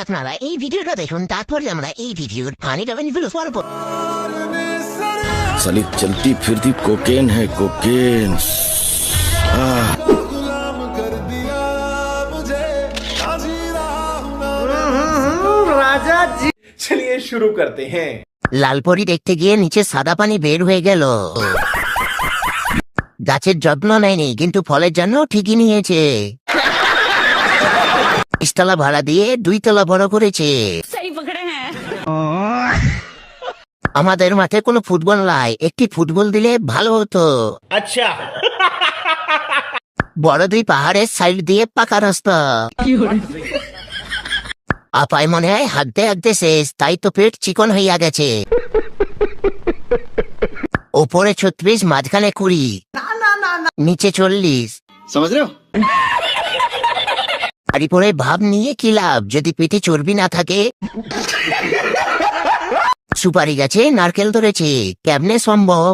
আপনারা এই ভিডিওটা দেখুন, তারপরে আমরা এই ভিডিওর পানিটা ভিডিও করবো। साली चलती फिरती कोकेन है कोकेन। राजा जी, चलिए शुरू करते हैं। লালপরি দেখতে গিয়ে নিচে সাদা পানি বের হয়ে গেল। গাছের যত্ন নেয়নি, কিন্তু ফলের জন্য ঠিকই নিয়েছে। ইস্তালা ভাড়া দিয়ে 2 তলা বড় করেছে। আমাদের মাঠে কোনো ফুটবল নাই, একটি ফুটবল দিলে ভালো হতো। अच्छा বড় 2 পাহাড়ের সাইড দিয়ে পাকা রাস্তা। আপাই মনে হয় হাঁটতে হাঁটতে শেষ, তাই তো পেট চিকন হইয়া গেছে। ওপরে 36, মাঝখানে 20, নিচে 40। समझ रहे हो? বাড়ি পরে ভাব নিয়ে কি লাভ যদি পেটে চর্বি না থাকে। সুপারি গাছে নারকেল ধরেছে, কেমনে সম্ভব?